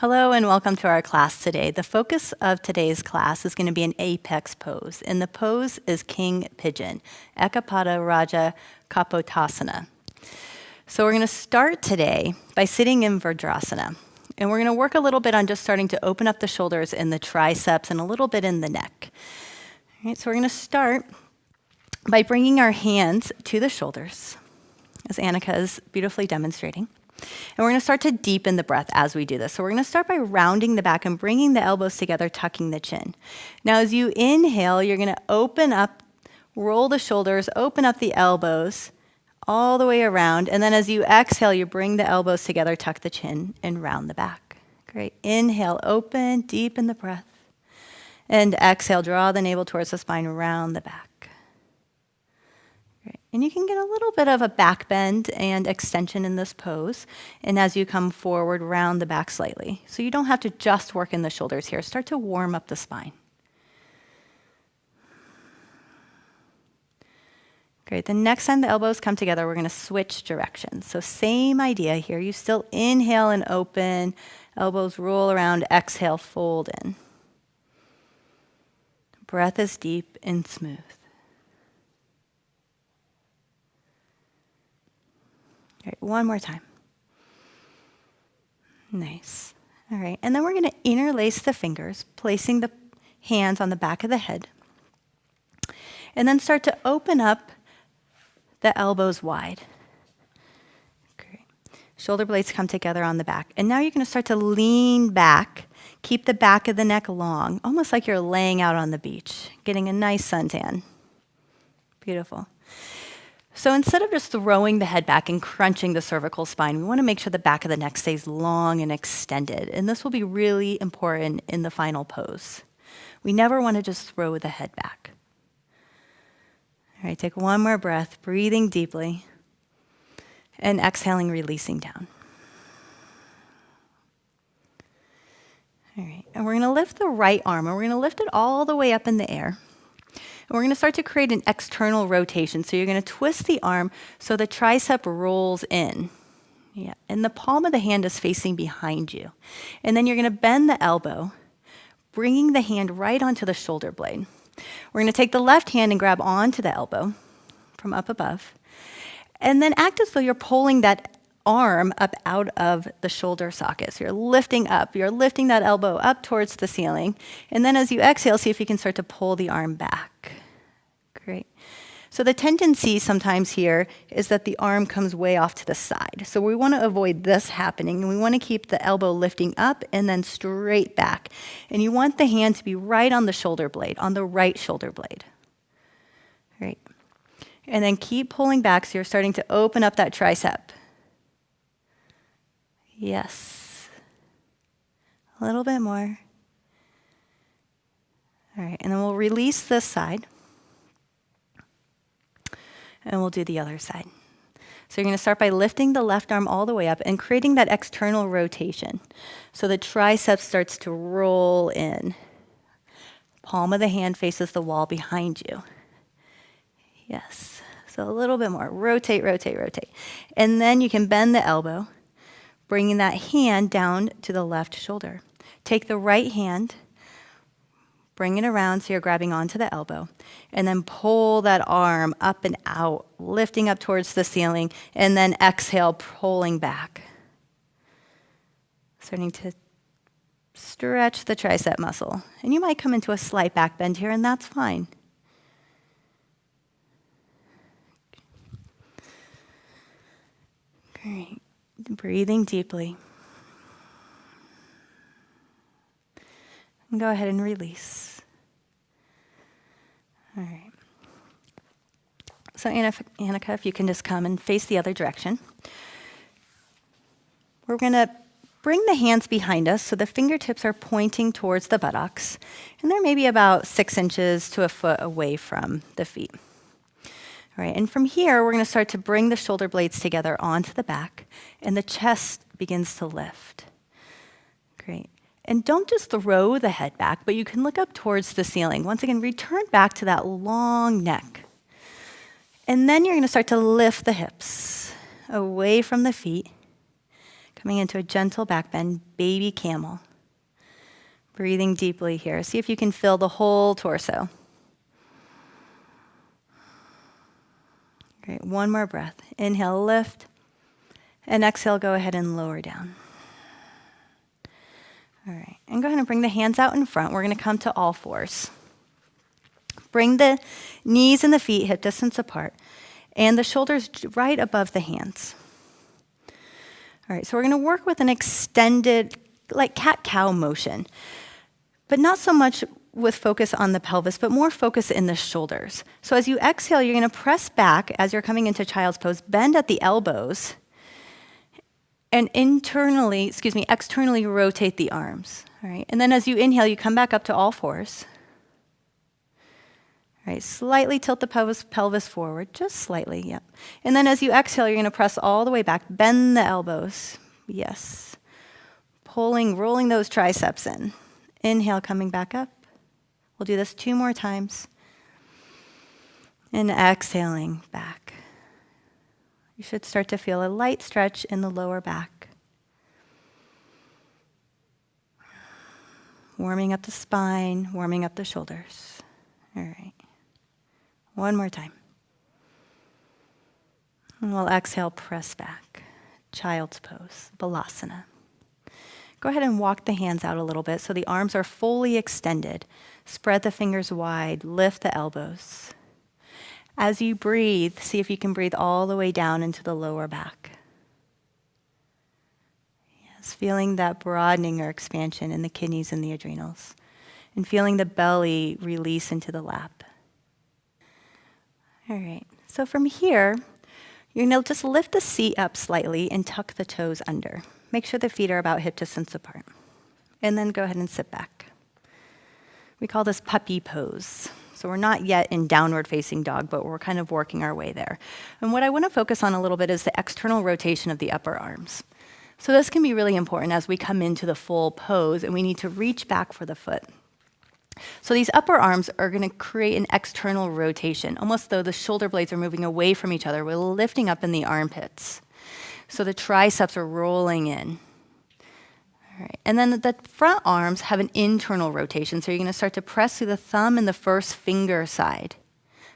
Hello and welcome to our class today. The focus of today's class is going to be an apex pose, and the pose is King Pigeon, Ekapada Raja Kapotasana. So we're going to start today by sitting in Virdrasana, and we're going to work a little bit on just starting to open up the shoulders and the triceps and a little bit in the neck. All right, so we're going to start by bringing our hands to the shoulders, as Annika is beautifully demonstrating. And we're going to start to deepen the breath as we do this. So we're going to start by rounding the back and bringing the elbows together, tucking the chin. Now as you inhale, you're going to open up, roll the shoulders, open up the elbows all the way around. And then as you exhale, you bring the elbows together, tuck the chin, and round the back. Great. Inhale, open, deepen the breath. And exhale, draw the navel towards the spine, round the back. Great. And you can get a little bit of a back bend and extension in this pose. And as you come forward, round the back slightly. So you don't have to just work in the shoulders here. Start to warm up the spine. Great. The next time the elbows come together, we're going to switch directions. So same idea here. You still inhale and open. Elbows roll around. Exhale, fold in. Breath is deep and smooth. All right, one more time. Nice. All right, and then we're going to interlace the fingers, placing the hands on the back of the head. And then start to open up the elbows wide. Great. Shoulder blades come together on the back. And now you're going to start to lean back. Keep the back of the neck long, almost like you're laying out on the beach, getting a nice suntan. Beautiful. So instead of just throwing the head back and crunching the cervical spine, we want to make sure the back of the neck stays long and extended. And this will be really important in the final pose. We never want to just throw the head back. All right, take one more breath, breathing deeply, and exhaling, releasing down. All right, and we're going to lift the right arm, and we're going to lift it all the way up in the air. And we're going to start to create an external rotation. So you're going to twist the arm so the tricep rolls in. Yeah, and the palm of the hand is facing behind you. And then you're going to bend the elbow, bringing the hand right onto the shoulder blade. We're going to take the left hand and grab onto the elbow from up above. And then act as though you're pulling that arm up out of the shoulder socket. So you're lifting up. You're lifting that elbow up towards the ceiling. And then as you exhale, see if you can start to pull the arm back. Great. So the tendency sometimes here is that the arm comes way off to the side. So we want to avoid this happening. And we want to keep the elbow lifting up and then straight back. And you want the hand to be right on the shoulder blade, on the right shoulder blade. Great. And then keep pulling back so you're starting to open up that tricep. Yes. A little bit more. All right, and then we'll release this side. And we'll do the other side. So you're going to start by lifting the left arm all the way up and creating that external rotation. So the tricep starts to roll in. Palm of the hand faces the wall behind you. Yes. So a little bit more. Rotate, rotate, rotate. And then you can bend the elbow, bringing that hand down to the left shoulder. Take the right hand, bring it around so you're grabbing onto the elbow, and then pull that arm up and out, lifting up towards the ceiling, and then exhale, pulling back. Starting to stretch the tricep muscle. And you might come into a slight back bend here, and that's fine. Great. Breathing deeply. And go ahead and release. All right. So Annika, if you can just come and face the other direction. We're going to bring the hands behind us so the fingertips are pointing towards the buttocks. And they're maybe about 6 inches to a foot away from the feet. All right, and from here, we're going to start to bring the shoulder blades together onto the back, and the chest begins to lift. Great. And don't just throw the head back, but you can look up towards the ceiling. Once again, return back to that long neck. And then you're going to start to lift the hips away from the feet. Coming into a gentle back bend, baby camel. Breathing deeply here. See if you can fill the whole torso. Great, one more breath. Inhale, lift. And exhale, go ahead and lower down. All right, and go ahead and bring the hands out in front. We're going to come to all fours. Bring the knees and the feet hip distance apart, and the shoulders right above the hands. All right, so we're going to work with an extended, like cat-cow motion, but not so much with focus on the pelvis, but more focus in the shoulders. So as you exhale, you're going to press back as you're coming into child's pose, bend at the elbows, and externally rotate the arms. All right, and then as you inhale, you come back up to all fours. All right, slightly tilt the pelvis forward, just slightly, yep. And then as you exhale, you're going to press all the way back, bend the elbows. Yes. Rolling those triceps in. Inhale, coming back up. We'll do this 2 more times. And exhaling back. You should start to feel a light stretch in the lower back. Warming up the spine, warming up the shoulders. All right. One more time. And we'll exhale, press back. Child's pose, balasana. Go ahead and walk the hands out a little bit so the arms are fully extended. Spread the fingers wide, lift the elbows. As you breathe, see if you can breathe all the way down into the lower back. Yes, feeling that broadening or expansion in the kidneys and the adrenals. And feeling the belly release into the lap. All right, so from here, you're going to just lift the seat up slightly and tuck the toes under. Make sure the feet are about hip distance apart. And then go ahead and sit back. We call this puppy pose. So we're not yet in downward facing dog, but we're kind of working our way there. And what I want to focus on a little bit is the external rotation of the upper arms. So this can be really important as we come into the full pose and we need to reach back for the foot. So these upper arms are going to create an external rotation, almost though the shoulder blades are moving away from each other. We're lifting up in the armpits. So the triceps are rolling in. All right. And then the front arms have an internal rotation. So you're going to start to press through the thumb and the first finger side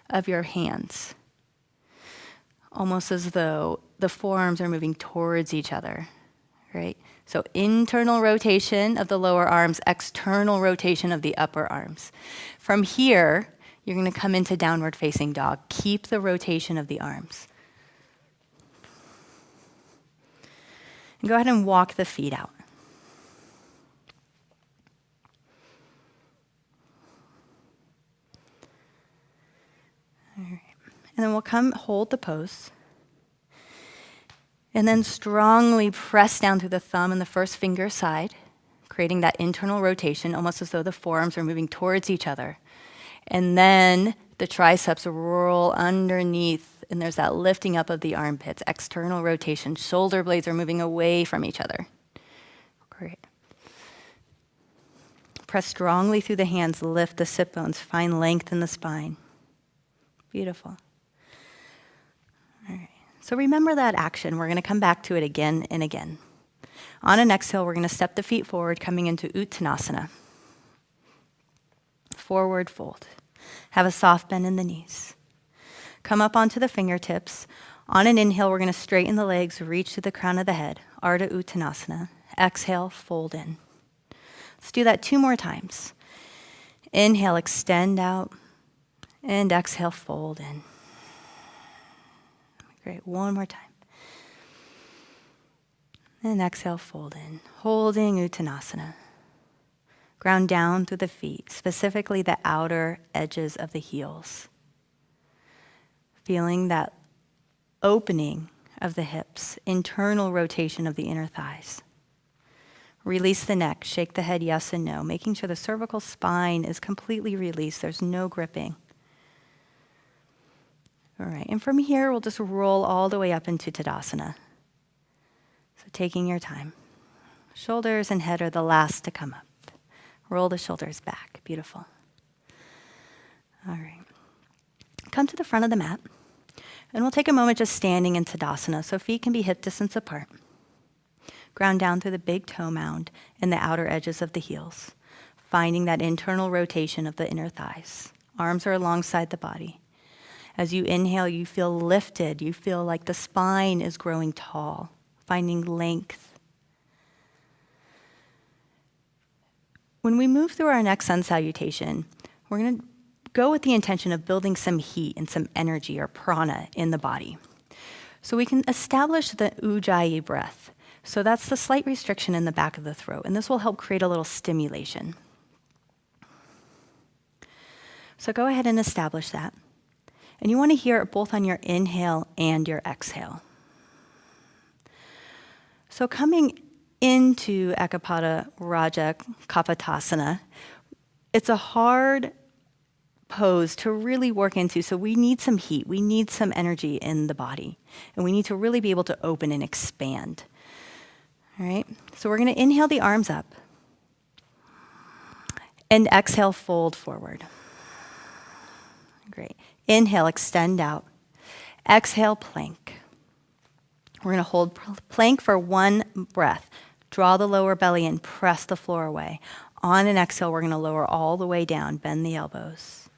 of your hands, almost as though the forearms are moving towards each other, right? So internal rotation of the lower arms, external rotation of the upper arms. From here, you're going to come into downward facing dog. Keep the rotation of the arms. And go ahead and walk the feet out. All right. And then we'll hold the pose. And then strongly press down through the thumb and the first finger side, creating that internal rotation, almost as though the forearms are moving towards each other. And then the triceps roll underneath, and there's that lifting up of the armpits, external rotation. Shoulder blades are moving away from each other. Great. Press strongly through the hands, lift the sit bones, find length in the spine. Beautiful. All right. So remember that action. We're going to come back to it again and again. On an exhale, we're going to step the feet forward, coming into Uttanasana. Forward fold. Have a soft bend in the knees. Come up onto the fingertips. On an inhale, we're going to straighten the legs, reach to the crown of the head. Ardha Uttanasana. Exhale, fold in. Let's do that 2 more times. Inhale, extend out. And exhale, fold in. Great, 1 more time. And exhale, fold in. Holding Uttanasana. Ground down through the feet, specifically the outer edges of the heels. Feeling that opening of the hips, internal rotation of the inner thighs. Release the neck, shake the head yes and no, making sure the cervical spine is completely released. There's no gripping. All right, and from here, we'll just roll all the way up into Tadasana. So taking your time. Shoulders and head are the last to come up. Roll the shoulders back. Beautiful. All right. Come to the front of the mat, and we'll take a moment just standing in Tadasana, so feet can be hip distance apart. Ground down through the big toe mound and the outer edges of the heels, finding that internal rotation of the inner thighs. Arms are alongside the body. As you inhale, you feel lifted. You feel like the spine is growing tall, finding length. When we move through our next sun salutation, we're going to go with the intention of building some heat and some energy or prana in the body. So we can establish the ujjayi breath. So that's the slight restriction in the back of the throat, and this will help create a little stimulation. So go ahead and establish that. And you want to hear it both on your inhale and your exhale. So coming into Ekapada Raja Kapotasana, it's a hard pose to really work into, so we need some heat, we need some energy in the body, and we need to really be able to open and expand. All right, so we're going to inhale the arms up, and exhale, fold forward. Great. Inhale, extend out. Exhale, plank. We're going to hold plank for one breath. Draw the lower belly in, press the floor away. On an exhale, we're going to lower all the way down, bend the elbows.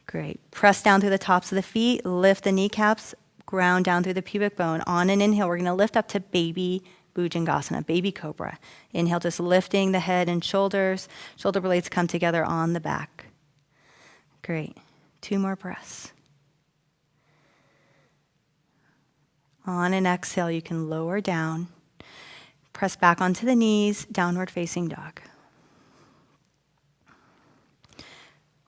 Great. Press down through the tops of the feet, lift the kneecaps, ground down through the pubic bone. On an inhale, we're going to lift up to baby Bhujangasana, baby cobra. Inhale, just lifting the head and shoulders. Shoulder blades come together on the back. Great. 2 more breaths. On an exhale, you can lower down. Press back onto the knees, downward facing dog.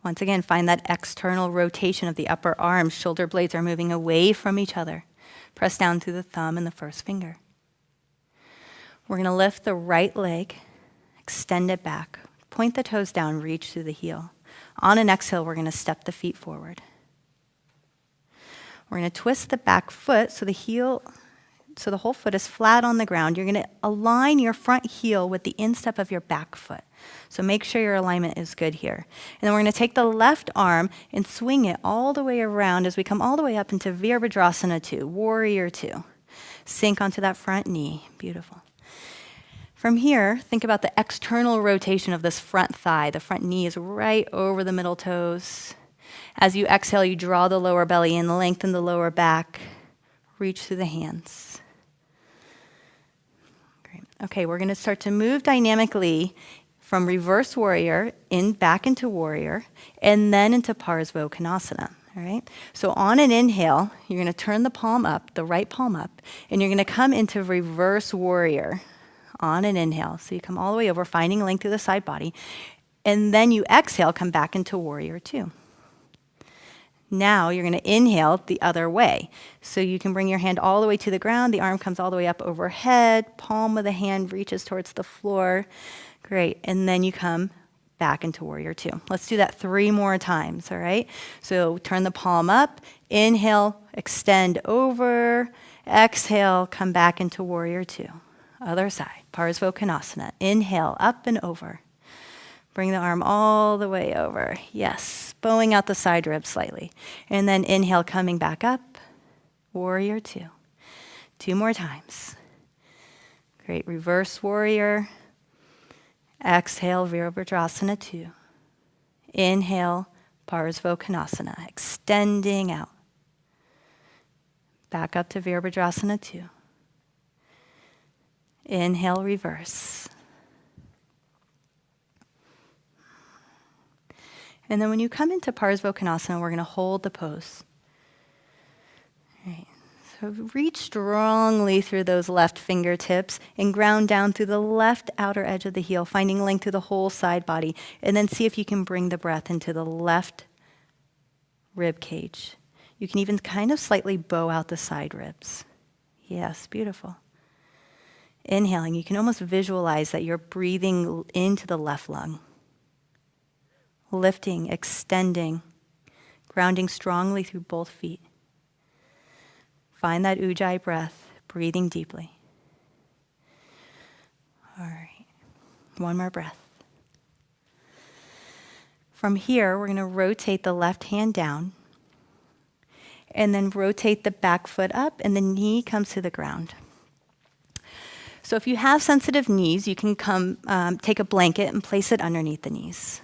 Once again, find that external rotation of the upper arms. Shoulder blades are moving away from each other. Press down through the thumb and the first finger. We're going to lift the right leg, extend it back. Point the toes down, reach through the heel. On an exhale, we're going to step the feet forward. We're going to twist the back foot so the whole foot is flat on the ground. You're going to align your front heel with the instep of your back foot. So make sure your alignment is good here. And then we're going to take the left arm and swing it all the way around as we come all the way up into Virabhadrasana 2, Warrior 2. Sink onto that front knee. Beautiful. From here, think about the external rotation of this front thigh. The front knee is right over the middle toes. As you exhale, you draw the lower belly in, lengthen the lower back, reach through the hands. Great. Okay, we're going to start to move dynamically from reverse warrior back into warrior, and then into Parsvottanasana. All right. So on an inhale, you're going to turn the palm up, the right palm up, and you're going to come into reverse warrior on an inhale. So you come all the way over, finding length through the side body, and then you exhale, come back into warrior 2. Now you're going to inhale the other way. So you can bring your hand all the way to the ground. The arm comes all the way up overhead. Palm of the hand reaches towards the floor. Great. And then you come back into warrior 2. Let's do that 3 more times, all right? So turn the palm up. Inhale, extend over. Exhale, come back into warrior 2. Other side, Parsvottanasana. Inhale, up and over. Bring the arm all the way over. Yes, bowing out the side ribs slightly. And then inhale, coming back up, warrior 2. 2 more times. Great, reverse warrior. Exhale, Virabhadrasana 2. Inhale, Parsvottanasana, extending out. Back up to Virabhadrasana 2. Inhale, reverse. And then when you come into Parsvottanasana, we're going to hold the pose. All right. So reach strongly through those left fingertips and ground down through the left outer edge of the heel, finding length through the whole side body. And then see if you can bring the breath into the left rib cage. You can even kind of slightly bow out the side ribs. Yes, beautiful. Inhaling, you can almost visualize that you're breathing into the left lung. Lifting, extending, grounding strongly through both feet. Find that ujjayi breath, breathing deeply. All right, 1 more breath. From here, we're going to rotate the left hand down, and then rotate the back foot up, and the knee comes to the ground. So if you have sensitive knees, you can take a blanket and place it underneath the knees.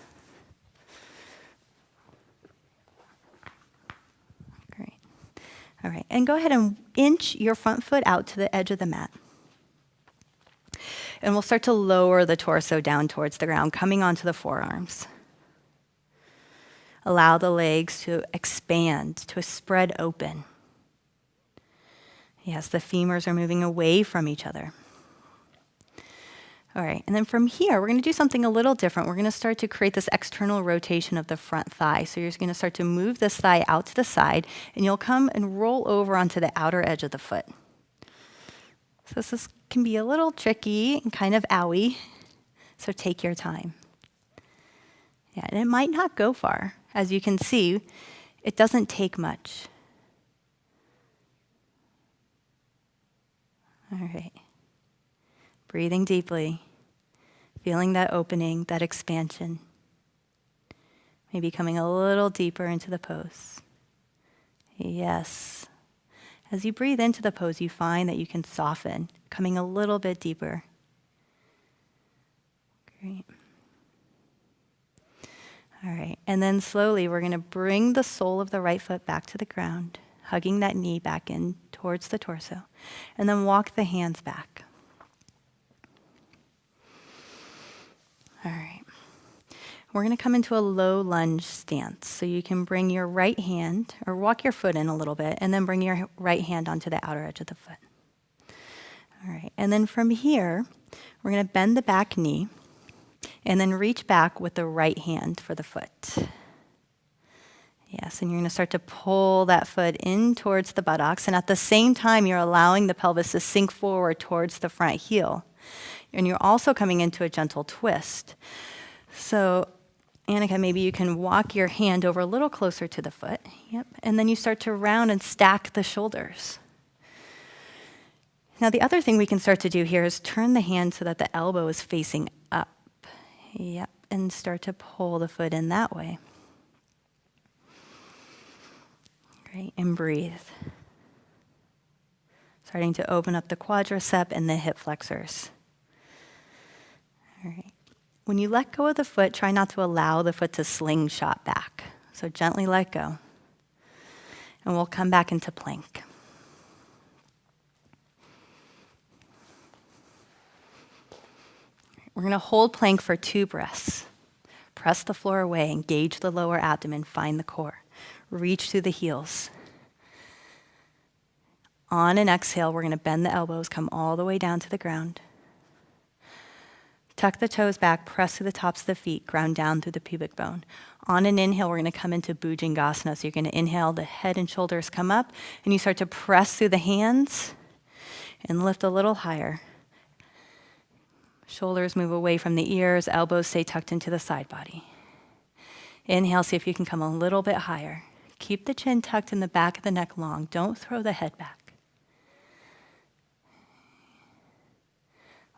Great. All right, and go ahead and inch your front foot out to the edge of the mat. And we'll start to lower the torso down towards the ground, coming onto the forearms. Allow the legs to expand, to spread open. Yes, the femurs are moving away from each other. All right, and then from here, we're going to do something a little different. We're going to start to create this external rotation of the front thigh. So you're going to start to move this thigh out to the side, and you'll come and roll over onto the outer edge of the foot. So this can be a little tricky and kind of owie, so take your time. Yeah, and it might not go far. As you can see, it doesn't take much. All right. Breathing deeply, feeling that opening, that expansion. Maybe coming a little deeper into the pose. Yes. As you breathe into the pose, you find that you can soften, coming a little bit deeper. Great. All right, and then slowly we're going to bring the sole of the right foot back to the ground, hugging that knee back in towards the torso, and then walk the hands back. All right. We're going to come into a low lunge stance. So you can bring your right hand, or walk your foot in a little bit, and then bring your right hand onto the outer edge of the foot. All right, and then from here, we're going to bend the back knee, and then reach back with the right hand for the foot. Yes, and you're going to start to pull that foot in towards the buttocks, and at the same time, you're allowing the pelvis to sink forward towards the front heel. And you're also coming into a gentle twist. So, Annika, maybe you can walk your hand over a little closer to the foot. Yep, and then you start to round and stack the shoulders. Now, the other thing we can start to do here is turn the hand so that the elbow is facing up. Yep, and start to pull the foot in that way. Great, and breathe. Starting to open up the quadricep and the hip flexors. All right. When you let go of the foot, try not to allow the foot to slingshot back. So gently let go. And we'll come back into plank. We're going to hold plank for 2 breaths. Press the floor away, engage the lower abdomen, find the core. Reach through the heels. On an exhale, we're going to bend the elbows, come all the way down to the ground. Tuck the toes back, press through the tops of the feet, ground down through the pubic bone. On an inhale, we're going to come into Bhujangasana. So you're going to inhale, the head and shoulders come up, and you start to press through the hands and lift a little higher. Shoulders move away from the ears, elbows stay tucked into the side body. Inhale, see if you can come a little bit higher. Keep the chin tucked in the back of the neck long. Don't throw the head back.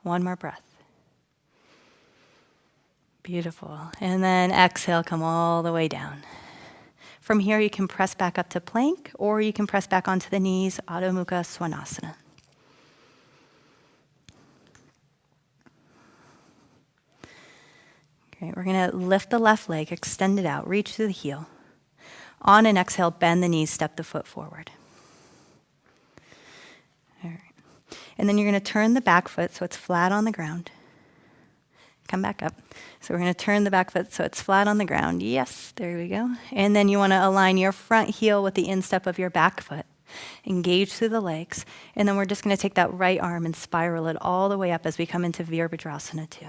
One more breath. Beautiful. And then exhale, come all the way down. From here, you can press back up to plank, or you can press back onto the knees, Adho Mukha Svanasana. Great. We're going to lift the left leg, extend it out, reach to the heel. On an exhale, bend the knees, step the foot forward. All right. And then you're going to turn the back foot so it's flat on the ground. Come back up. So we're going to turn the back foot so it's flat on the ground. Yes, there we go. And then you want to align your front heel with the instep of your back foot. Engage through the legs. And then we're just going to take that right arm and spiral it all the way up as we come into Virabhadrasana 2.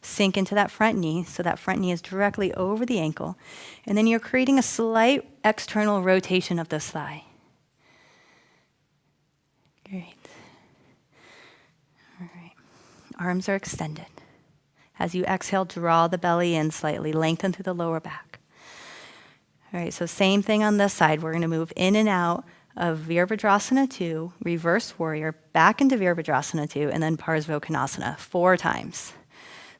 Sink into that front knee, so that front knee is directly over the ankle. And then you're creating a slight external rotation of this thigh. Great. All right. Arms are extended. As you exhale, draw the belly in slightly, lengthen through the lower back. All right, so same thing on this side. We're going to move in and out of Virabhadrasana 2, reverse warrior, back into Virabhadrasana 2, and then Parsvakonasana 4 times.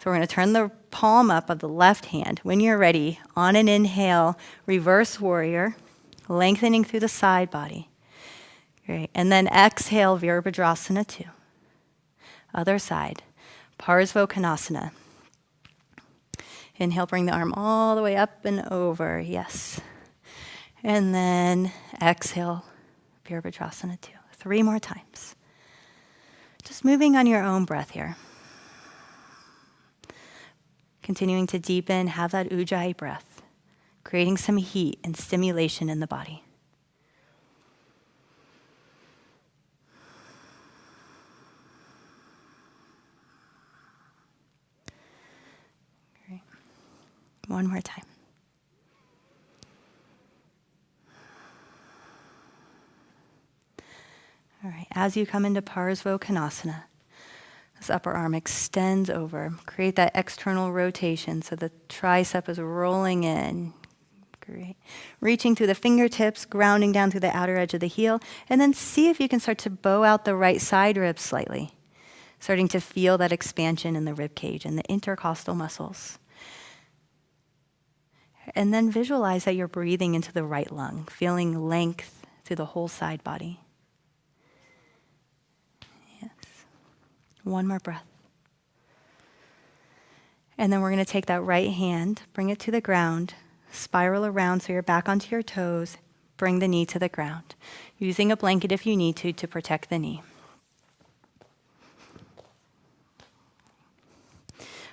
So we're going to turn the palm up of the left hand. When you're ready, on an inhale, reverse warrior, lengthening through the side body. Great. And then exhale, Virabhadrasana 2. Other side. Parsvottanasana. Inhale, bring the arm all the way up and over. Yes. And then exhale, Virabhadrasana 2. 3 more times. Just moving on your own breath here. Continuing to deepen, have that ujjayi breath, creating some heat and stimulation in the body. Great. One more time. All right, as you come into Parsvottanasana, this upper arm extends over. Create that external rotation so the tricep is rolling in. Great. Reaching through the fingertips, grounding down through the outer edge of the heel, and then see if you can start to bow out the right side ribs slightly. Starting to feel that expansion in the rib cage and the intercostal muscles. And then visualize that you're breathing into the right lung, feeling length through the whole side body. One more breath. And then we're going to take that right hand, bring it to the ground, spiral around so you're back onto your toes, bring the knee to the ground, using a blanket if you need to protect the knee.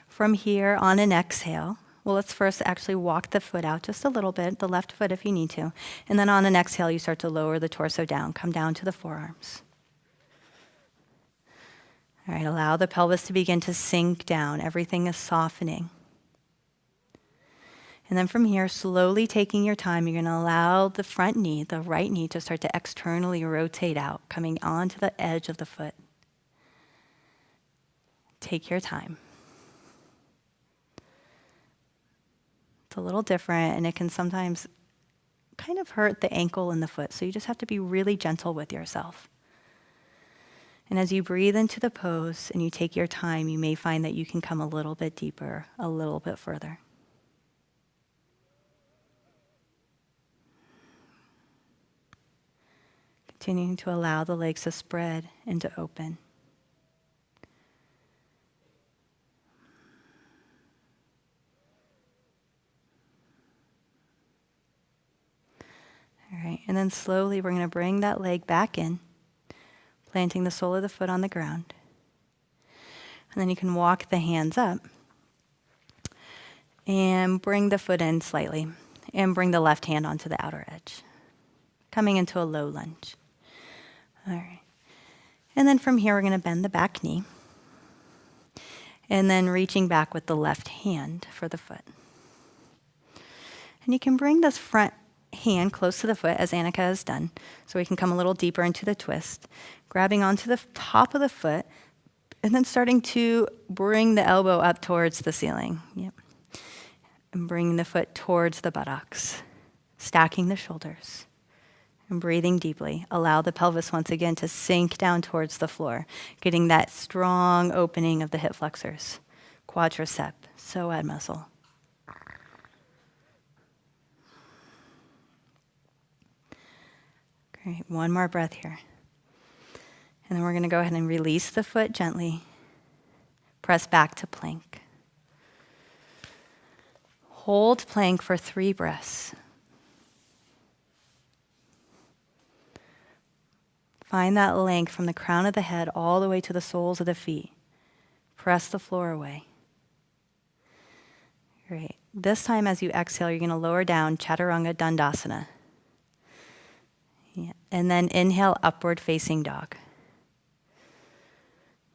From here, on an exhale, well, let's first actually walk the foot out just a little bit, the left foot if you need to, and then on an exhale, you start to lower the torso down, come down to the forearms. All right, allow the pelvis to begin to sink down. Everything is softening. And then from here, slowly taking your time, you're going to allow the front knee, the right knee, to start to externally rotate out, coming onto the edge of the foot. Take your time. It's a little different, and it can sometimes kind of hurt the ankle and the foot, so you just have to be really gentle with yourself. And as you breathe into the pose and you take your time, you may find that you can come a little bit deeper, a little bit further. Continuing to allow the legs to spread and to open. All right, and then slowly we're going to bring that leg back in, planting the sole of the foot on the ground. And then you can walk the hands up and bring the foot in slightly and bring the left hand onto the outer edge, coming into a low lunge. All right. And then from here, we're going to bend the back knee and then reaching back with the left hand for the foot. And you can bring this front hand close to the foot as Annika has done, so we can come a little deeper into the twist, grabbing onto the top of the foot and then starting to bring the elbow up towards the ceiling. Yep. And bringing the foot towards the buttocks, stacking the shoulders and breathing deeply. Allow the pelvis once again to sink down towards the floor, getting that strong opening of the hip flexors, quadricep, psoas muscle. Great, one more breath here. And then we're going to go ahead and release the foot gently. Press back to plank. Hold plank for 3 breaths. Find that length from the crown of the head all the way to the soles of the feet. Press the floor away. Great. This time as you exhale, you're going to lower down Chaturanga Dandasana. Yeah. And then inhale, upward facing dog.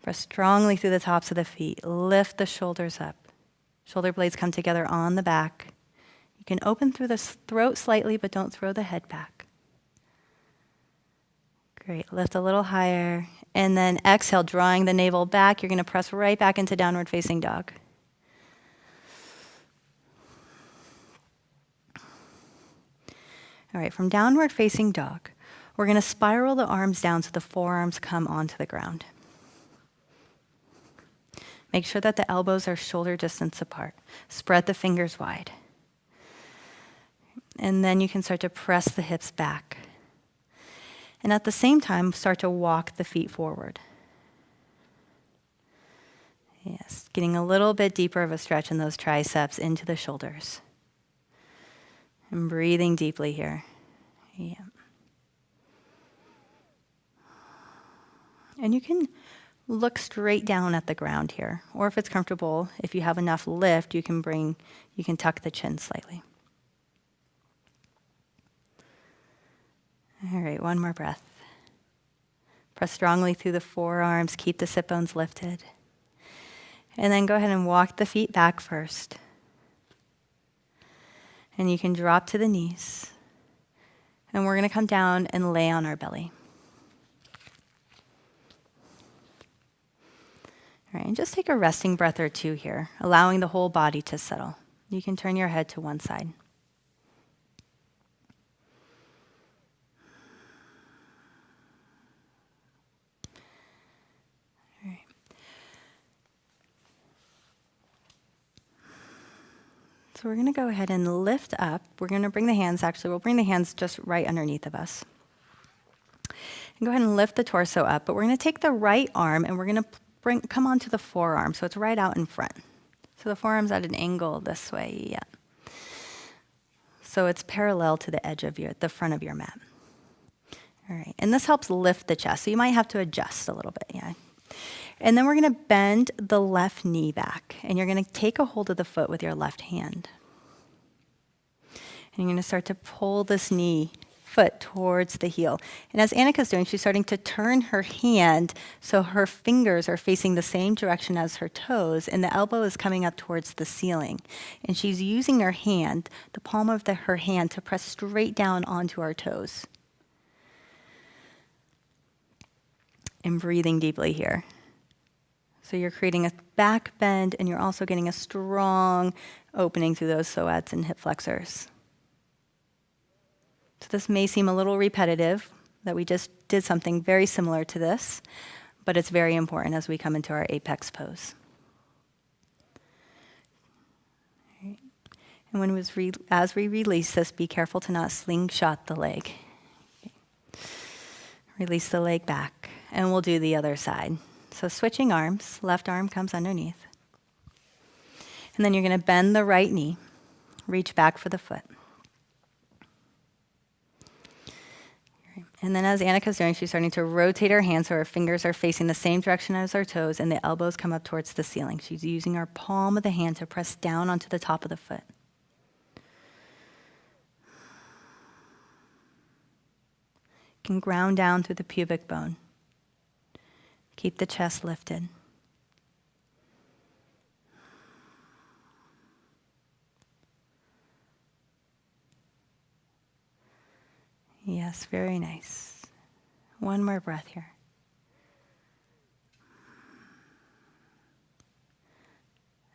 Press strongly through the tops of the feet. Lift the shoulders up. Shoulder blades come together on the back. You can open through the throat slightly, but don't throw the head back. Great. Lift a little higher. And then exhale, drawing the navel back. You're going to press right back into downward facing dog. All right, from downward facing dog, we're going to spiral the arms down so the forearms come onto the ground. Make sure that the elbows are shoulder distance apart. Spread the fingers wide. And then you can start to press the hips back. And at the same time, start to walk the feet forward. getting a little bit deeper of a stretch in those triceps into the shoulders. And breathing deeply here. Yeah. And you can look straight down at the ground here. Or if it's comfortable, if you have enough lift, you can tuck the chin slightly. All right, one more breath. Press strongly through the forearms, keep the sit bones lifted. And then go ahead and walk the feet back first. And you can drop to the knees. And we're going to come down and lay on our belly. All right, and just take a resting breath or two here, allowing the whole body to settle. You can turn your head to one side. All right. So we're going to go ahead and lift up. We're going to bring the hands, we'll bring the hands just right underneath of us. And go ahead and lift the torso up, but we're going to take the right arm and we're going to come onto the forearm, so it's right out in front. So the forearm's at an angle this way, yeah. So it's parallel to the edge of the front of your mat. All right, and this helps lift the chest, so you might have to adjust a little bit, yeah. And then we're gonna bend the left knee back, and you're gonna take a hold of the foot with your left hand. And you're gonna start to pull this foot towards the heel. And as Annika's doing, she's starting to turn her hand so her fingers are facing the same direction as her toes, and the elbow is coming up towards the ceiling. And she's using her hand, the palm of her hand, to press straight down onto our toes. And breathing deeply here. So you're creating a back bend, and you're also getting a strong opening through those psoas and hip flexors. So this may seem a little repetitive, that we just did something very similar to this, but it's very important as we come into our apex pose. Right. And as we release this, be careful to not slingshot the leg. Okay. Release the leg back, and we'll do the other side. So switching arms, left arm comes underneath. And then you're going to bend the right knee, reach back for the foot. And then as Annika's doing, she's starting to rotate her hands so her fingers are facing the same direction as her toes and the elbows come up towards the ceiling. She's using her palm of the hand to press down onto the top of the foot. You can ground down through the pubic bone. Keep the chest lifted. Yes, very nice. One more breath here.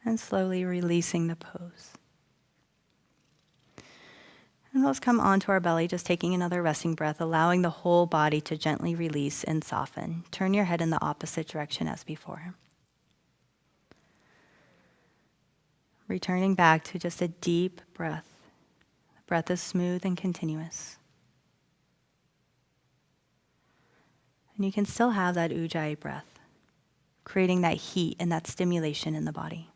And slowly releasing the pose. And let's come onto our belly, just taking another resting breath, allowing the whole body to gently release and soften. Turn your head in the opposite direction as before. Returning back to just a deep breath. The breath is smooth and continuous. And you can still have that ujjayi breath, creating that heat and that stimulation in the body.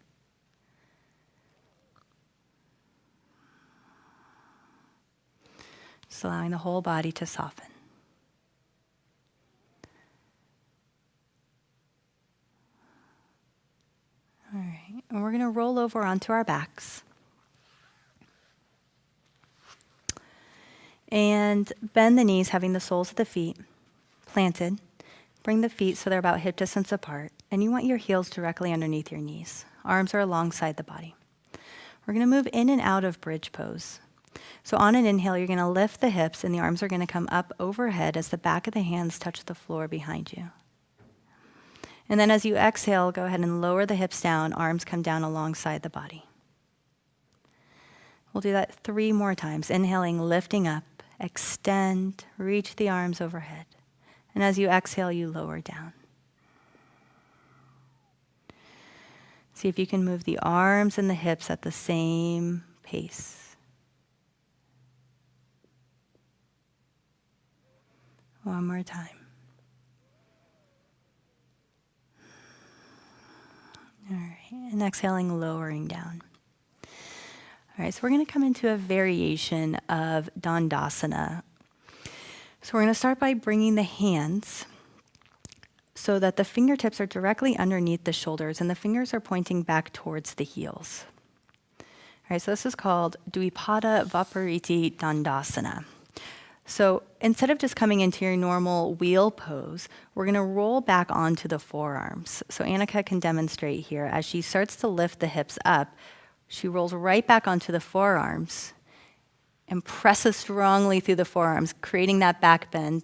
Just allowing the whole body to soften. All right, and we're going to roll over onto our backs. And bend the knees, having the soles of the feet planted. Bring the feet so they're about hip distance apart. And you want your heels directly underneath your knees. Arms are alongside the body. We're going to move in and out of bridge pose. So on an inhale, you're going to lift the hips and the arms are going to come up overhead as the back of the hands touch the floor behind you. And then as you exhale, go ahead and lower the hips down, arms come down alongside the body. We'll do that 3 more times. Inhaling, lifting up, extend, reach the arms overhead. And as you exhale, you lower down. See if you can move the arms and the hips at the same pace. One more time. All right. And exhaling, lowering down. All right, so we're going to come into a variation of Dandasana. So we're going to start by bringing the hands so that the fingertips are directly underneath the shoulders and the fingers are pointing back towards the heels. All right, so this is called Dvipada Viparita Dandasana. So instead of just coming into your normal wheel pose, we're going to roll back onto the forearms. So Annika can demonstrate here. As she starts to lift the hips up, she rolls right back onto the forearms and presses strongly through the forearms, creating that back bend.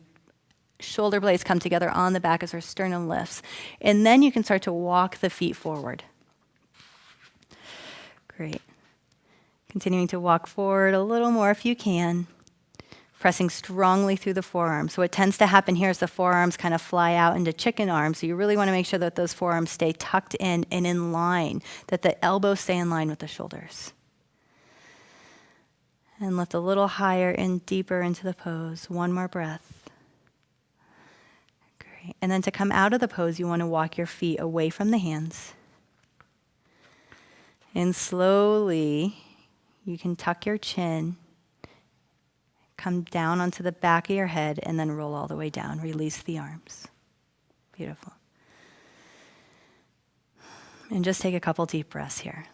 Shoulder blades come together on the back as her sternum lifts. And then you can start to walk the feet forward. Great. Continuing to walk forward a little more if you can. Pressing strongly through the forearms. So what tends to happen here is the forearms kind of fly out into chicken arms. So you really want to make sure that those forearms stay tucked in and in line, that the elbows stay in line with the shoulders. And lift a little higher and deeper into the pose. One more breath. Great. And then to come out of the pose, you want to walk your feet away from the hands. And slowly, you can tuck your chin. Come down onto the back of your head and then roll all the way down. Release the arms. Beautiful. And just take a couple deep breaths here.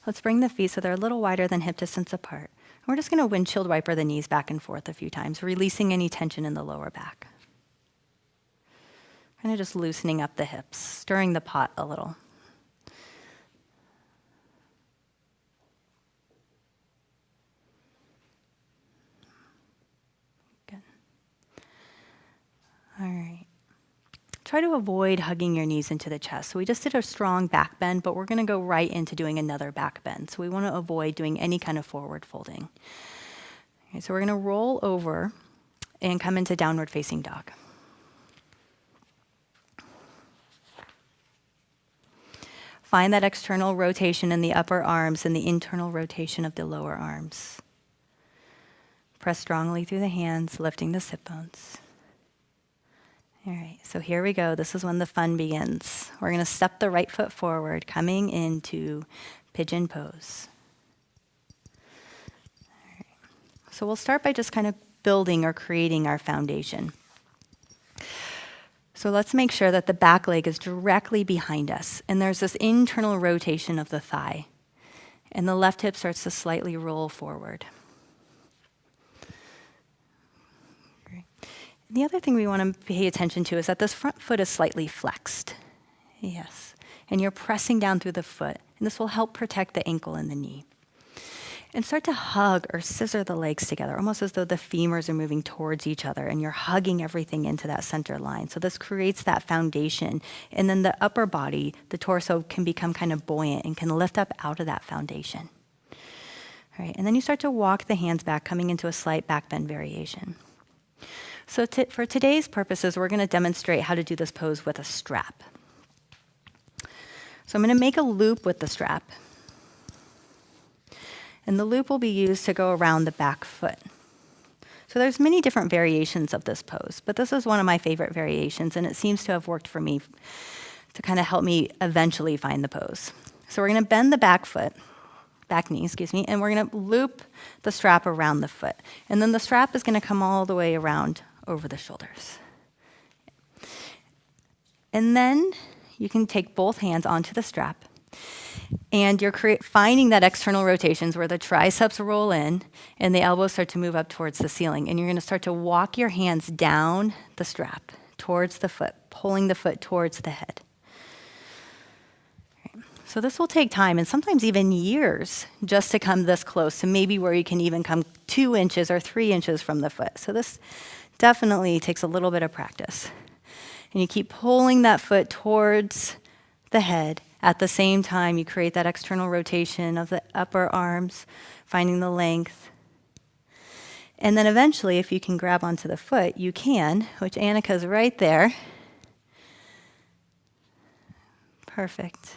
Let's bring the feet so they're a little wider than hip distance apart. We're just going to windshield wiper the knees back and forth a few times, releasing any tension in the lower back. Kind of just loosening up the hips, stirring the pot a little. All right. Try to avoid hugging your knees into the chest. So we just did a strong back bend, but we're going to go right into doing another back bend. So we want to avoid doing any kind of forward folding. Okay, so we're going to roll over and come into downward facing dog. Find that external rotation in the upper arms and the internal rotation of the lower arms. Press strongly through the hands, lifting the sit bones. All right, so here we go. This is when the fun begins. We're going to step the right foot forward, coming into pigeon pose. All right. So we'll start by just kind of building or creating our foundation. So let's make sure that the back leg is directly behind us, and there's this internal rotation of the thigh, and the left hip starts to slightly roll forward. The other thing we want to pay attention to is that this front foot is slightly flexed. Yes. And you're pressing down through the foot, and this will help protect the ankle and the knee. And start to hug or scissor the legs together, almost as though the femurs are moving towards each other, and you're hugging everything into that center line. So this creates that foundation. And then the upper body, the torso, can become kind of buoyant and can lift up out of that foundation. All right. And then you start to walk the hands back, coming into a slight back bend variation. So for today's purposes, we're going to demonstrate how to do this pose with a strap. So I'm going to make a loop with the strap. And the loop will be used to go around the back foot. So there's many different variations of this pose, but this is one of my favorite variations, and it seems to have worked for me to kind of help me eventually find the pose. So we're going to bend the back knee, and we're going to loop the strap around the foot. And then the strap is going to come all the way around over the shoulders. And then you can take both hands onto the strap, and you're finding that external rotations where the triceps roll in and the elbows start to move up towards the ceiling. And you're going to start to walk your hands down the strap towards the foot, pulling the foot towards the head. So this will take time, and sometimes even years, just to come this close to maybe where you can even come 2 inches or 3 inches from the foot. So this definitely takes a little bit of practice. And you keep pulling that foot towards the head. At the same time, you create that external rotation of the upper arms, finding the length. And then eventually, if you can grab onto the foot, you can, which Annika's right there. Perfect.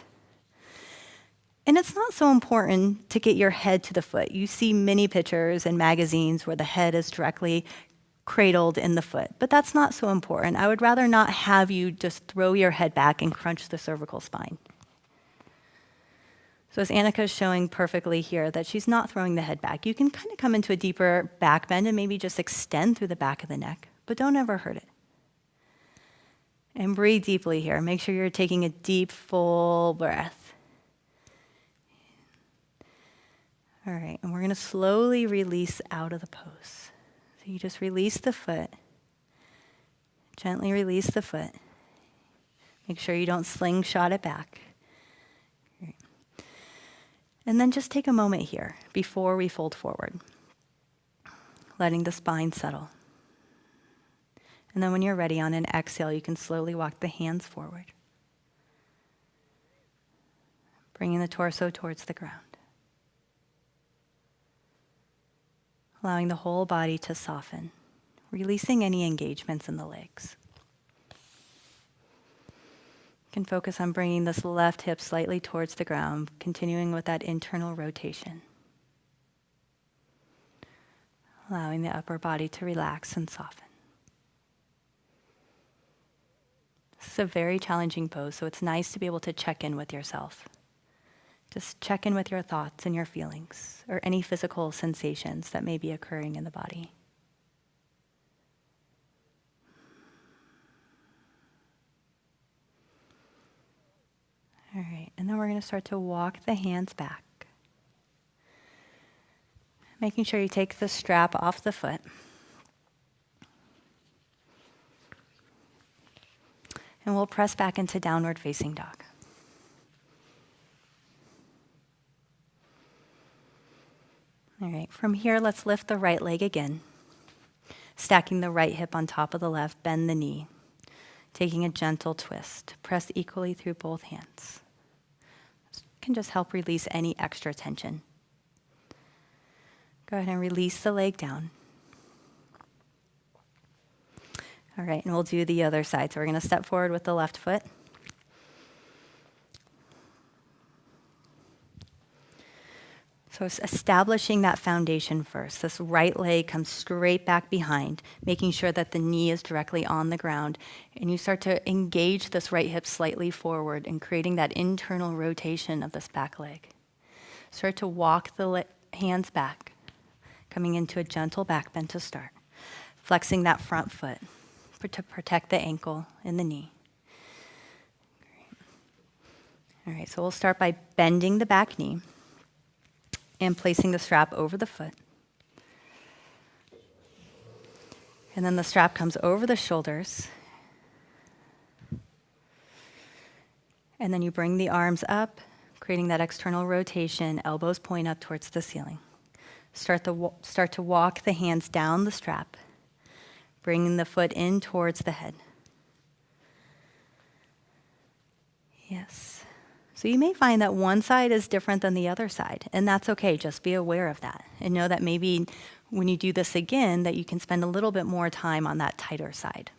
And it's not so important to get your head to the foot. You see many pictures in magazines where the head is directly cradled in the foot, but that's not so important. I would rather not have you just throw your head back and crunch the cervical spine. So as Annika is showing perfectly here, that she's not throwing the head back. You can kind of come into a deeper back bend and maybe just extend through the back of the neck, but don't ever hurt it. And breathe deeply here. Make sure you're taking a deep, full breath. All right, and we're going to slowly release out of the pose. So you just release the foot. Gently release the foot. Make sure you don't slingshot it back. And then just take a moment here before we fold forward, letting the spine settle. And then when you're ready, on an exhale, you can slowly walk the hands forward, bringing the torso towards the ground, allowing the whole body to soften, releasing any engagements in the legs. You can focus on bringing this left hip slightly towards the ground, continuing with that internal rotation. Allowing the upper body to relax and soften. This is a very challenging pose, so it's nice to be able to check in with yourself. Just check in with your thoughts and your feelings, or any physical sensations that may be occurring in the body. All right, and then we're going to start to walk the hands back. Making sure you take the strap off the foot. And we'll press back into downward facing dog. All right, from here, let's lift the right leg again. Stacking the right hip on top of the left, bend the knee. Taking a gentle twist. Press equally through both hands. This can just help release any extra tension. Go ahead and release the leg down. All right, and we'll do the other side. So we're going to step forward with the left foot. So it's establishing that foundation first. This right leg comes straight back behind, making sure that the knee is directly on the ground. And you start to engage this right hip slightly forward and creating that internal rotation of this back leg. Start to walk the hands back, coming into a gentle back bend to start. Flexing that front foot to protect the ankle and the knee. Great. All right, so we'll start by bending the back knee and placing the strap over the foot. And then the strap comes over the shoulders. And then you bring the arms up, creating that external rotation, elbows point up towards the ceiling. Start to walk the hands down the strap, bringing the foot in towards the head. Yes. So you may find that one side is different than the other side, and that's okay. Just be aware of that and know that maybe when you do this again, that you can spend a little bit more time on that tighter side.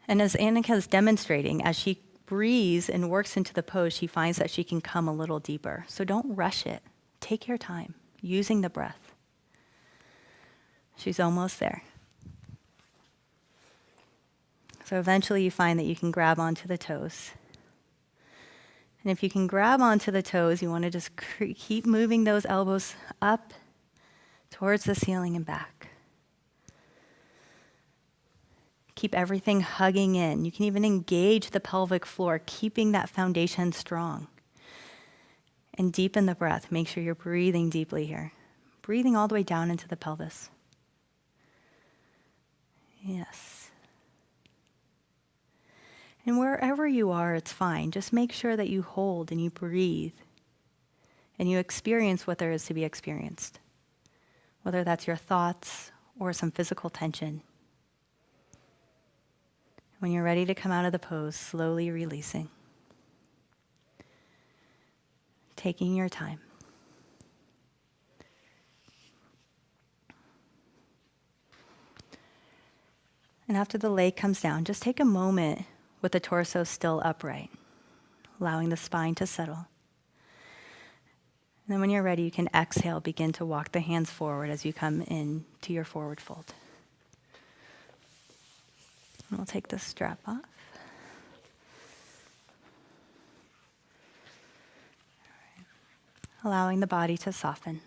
And as Annika is demonstrating, as she breathes and works into the pose, she finds that she can come a little deeper. So don't rush it. Take your time, using the breath. She's almost there. So eventually you find that you can grab onto the toes. And if you can grab onto the toes, you want to just keep moving those elbows up towards the ceiling and back. Keep everything hugging in. You can even engage the pelvic floor, keeping that foundation strong. And deepen the breath. Make sure you're breathing deeply here. Breathing all the way down into the pelvis. Yes. And wherever you are, it's fine. Just make sure that you hold and you breathe and you experience what there is to be experienced, whether that's your thoughts or some physical tension. When you're ready to come out of the pose, slowly releasing, taking your time. And after the leg comes down, just take a moment with the torso still upright, allowing the spine to settle. And then when you're ready, you can exhale, begin to walk the hands forward as you come in to your forward fold. And we'll take the strap off. Allowing the body to soften.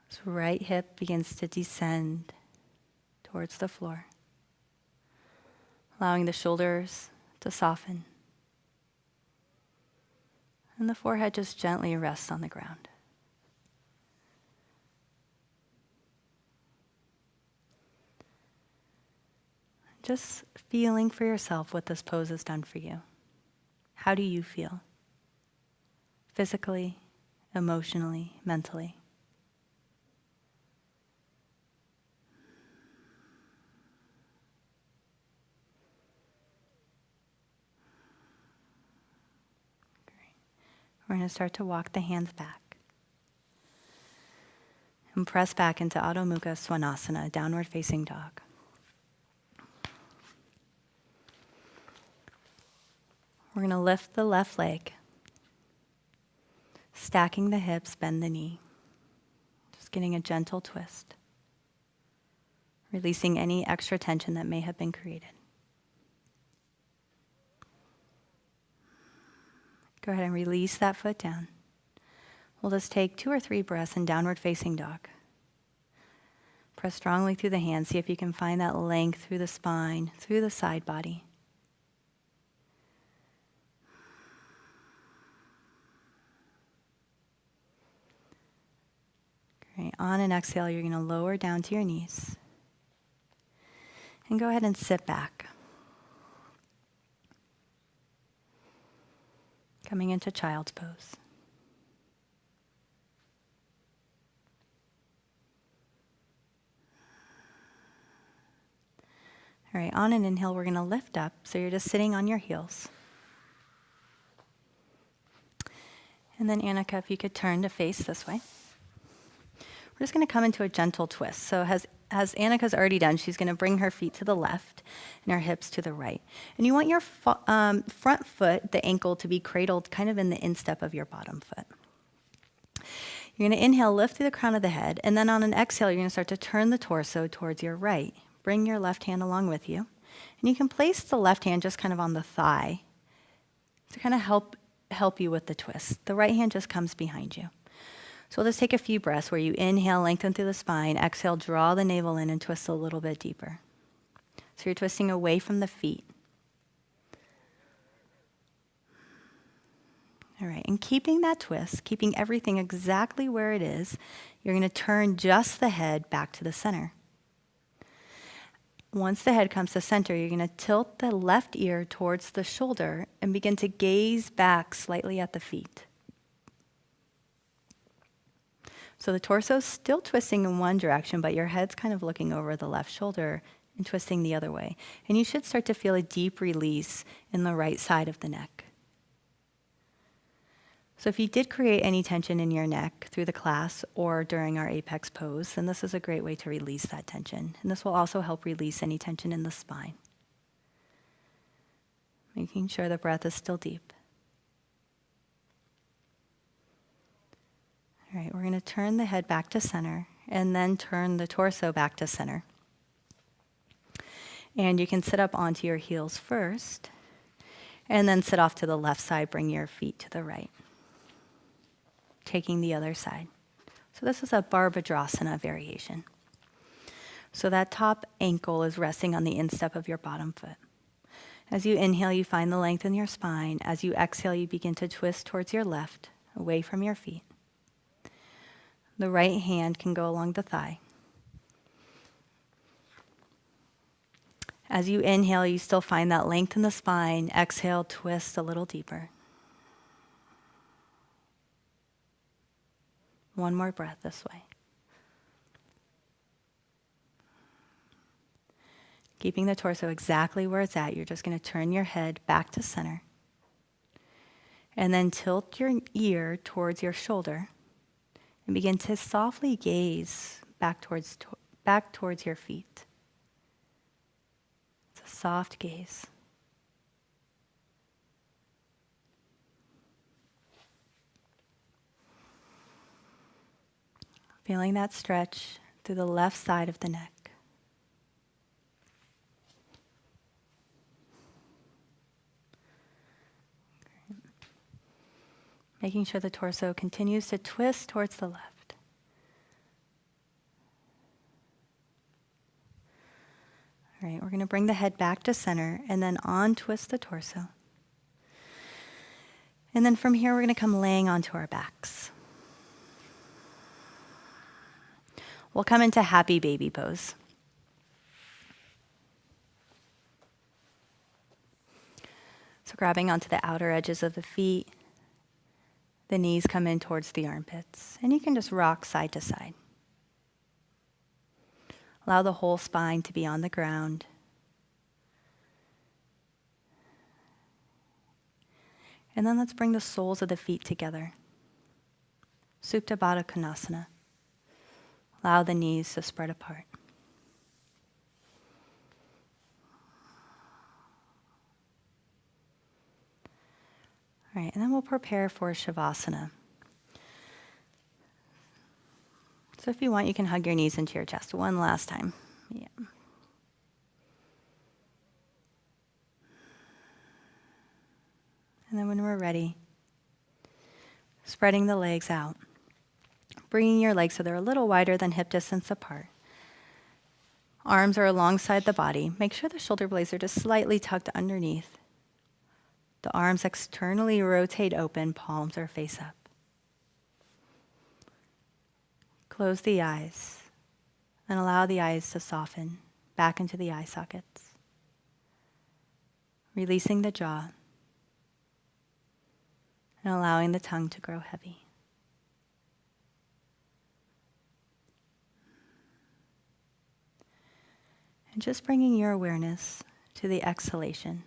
So right hip begins to descend towards the floor. Allowing the shoulders to soften. And the forehead just gently rests on the ground. Just feeling for yourself what this pose has done for you. How do you feel? Physically, emotionally, mentally. Great. We're going to start to walk the hands back. And press back into Adho Mukha Svanasana, downward facing dog. We're going to lift the left leg, stacking the hips, bend the knee. Just getting a gentle twist, releasing any extra tension that may have been created. Go ahead and release that foot down. We'll just take 2 or 3 breaths in downward facing dog. Press strongly through the hands. See if you can find that length through the spine, through the side body. Great. On an exhale, you're going to lower down to your knees. And go ahead and sit back. Coming into child's pose. All right, on an inhale, we're going to lift up. So you're just sitting on your heels. And then Annika, if you could turn to face this way. We're just going to come into a gentle twist. So as Annika's already done, she's going to bring her feet to the left and her hips to the right. And you want your front foot, the ankle, to be cradled kind of in the instep of your bottom foot. You're going to inhale, lift through the crown of the head, and then on an exhale, you're going to start to turn the torso towards your right. Bring your left hand along with you. And you can place the left hand just kind of on the thigh to kind of help you with the twist. The right hand just comes behind you. So we'll just take a few breaths where you inhale, lengthen through the spine, exhale, draw the navel in and twist a little bit deeper. So you're twisting away from the feet. All right, and keeping that twist, keeping everything exactly where it is, you're going to turn just the head back to the center. Once the head comes to center, you're going to tilt the left ear towards the shoulder and begin to gaze back slightly at the feet. So the torso's still twisting in one direction, but your head's kind of looking over the left shoulder and twisting the other way. And you should start to feel a deep release in the right side of the neck. So if you did create any tension in your neck through the class or during our apex pose, then this is a great way to release that tension. And this will also help release any tension in the spine. Making sure the breath is still deep. All right, we're going to turn the head back to center and then turn the torso back to center. And you can sit up onto your heels first and then sit off to the left side, bring your feet to the right. Taking the other side. So this is a Barbhadrasana variation. So that top ankle is resting on the instep of your bottom foot. As you inhale, you find the length in your spine. As you exhale, you begin to twist towards your left, away from your feet. The right hand can go along the thigh. As you inhale, you still find that length in the spine. Exhale, twist a little deeper. One more breath this way. Keeping the torso exactly where it's at, you're just going to turn your head back to center. And then tilt your ear towards your shoulder and begin to softly gaze back towards your feet. It's a soft gaze. Feeling that stretch through the left side of the neck. Making sure the torso continues to twist towards the left. All right, we're going to bring the head back to center and then twist the torso. And then from here, we're going to come laying onto our backs. We'll come into happy baby pose. So grabbing onto the outer edges of the feet, the knees come in towards the armpits, and you can just rock side to side. Allow the whole spine to be on the ground. And then let's bring the soles of the feet together. Supta Baddha Konasana. Allow the knees to spread apart. All right, and then we'll prepare for Shavasana. So if you want, you can hug your knees into your chest one last time. Yeah. And then when we're ready, spreading the legs out. Bringing your legs so they're a little wider than hip distance apart. Arms are alongside the body. Make sure the shoulder blades are just slightly tucked underneath. The arms externally rotate open, palms are face up. Close the eyes and allow the eyes to soften back into the eye sockets. Releasing the jaw and allowing the tongue to grow heavy. And just bringing your awareness to the exhalation.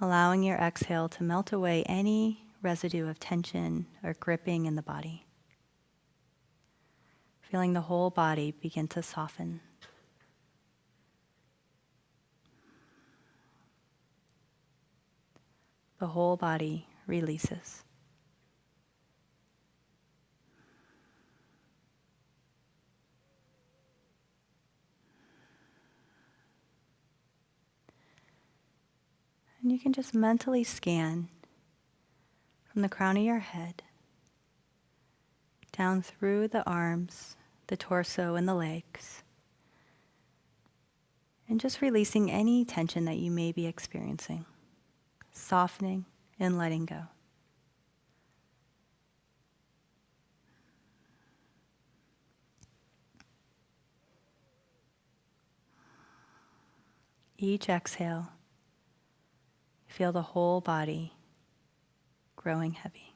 Allowing your exhale to melt away any residue of tension or gripping in the body. Feeling the whole body begin to soften. The whole body releases. And you can just mentally scan from the crown of your head down through the arms, the torso, and the legs. And just releasing any tension that you may be experiencing. Softening and letting go. Each exhale, feel the whole body growing heavy.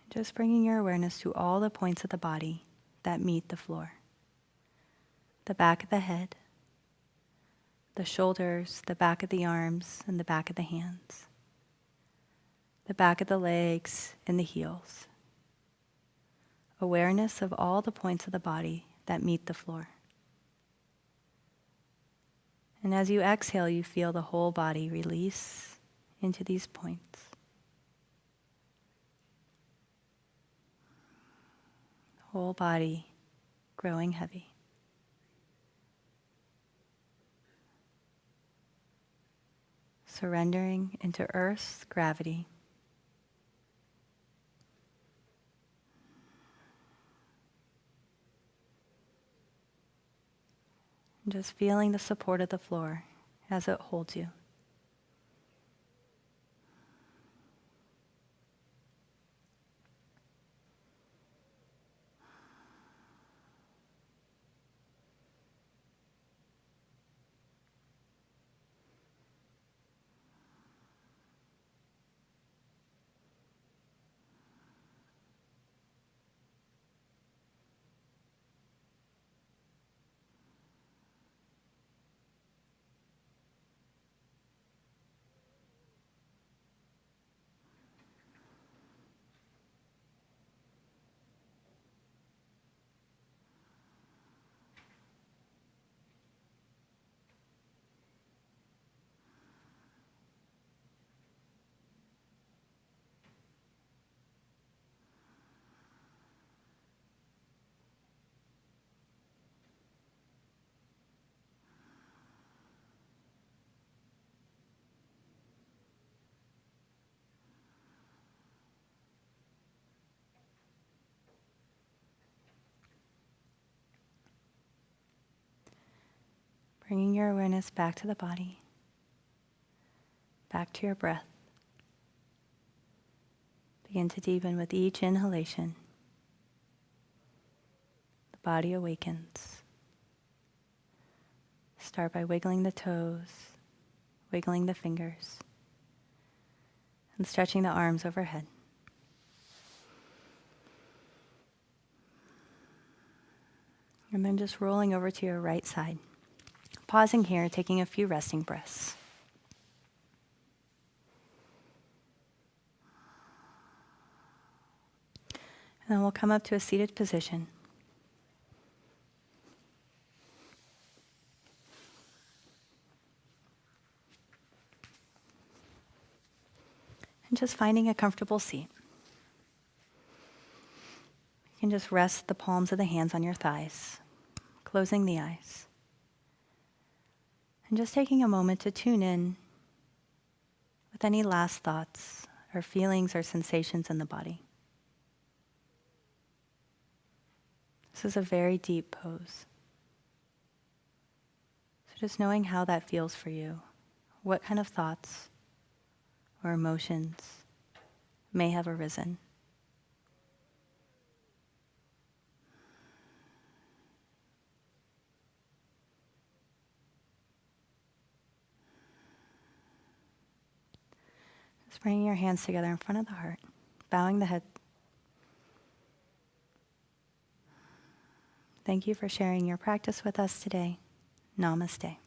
Just bringing your awareness to all the points of the body that meet the floor. The back of the head, the shoulders, the back of the arms, and the back of the hands. The back of the legs and the heels. Awareness of all the points of the body that meet the floor. And as you exhale, you feel the whole body release into these points. Whole body growing heavy. Surrendering into Earth's gravity. And just feeling the support of the floor as it holds you. Bringing your awareness back to the body, back to your breath. Begin to deepen with each inhalation. The body awakens. Start by wiggling the toes, wiggling the fingers, and stretching the arms overhead. And then just rolling over to your right side. Pausing here, taking a few resting breaths. And then we'll come up to a seated position. And just finding a comfortable seat. You can just rest the palms of the hands on your thighs, closing the eyes. And just taking a moment to tune in with any last thoughts or feelings or sensations in the body. This is a very deep pose. So just knowing how that feels for you, what kind of thoughts or emotions may have arisen. Just bringing your hands together in front of the heart, bowing the head. Thank you for sharing your practice with us today. Namaste.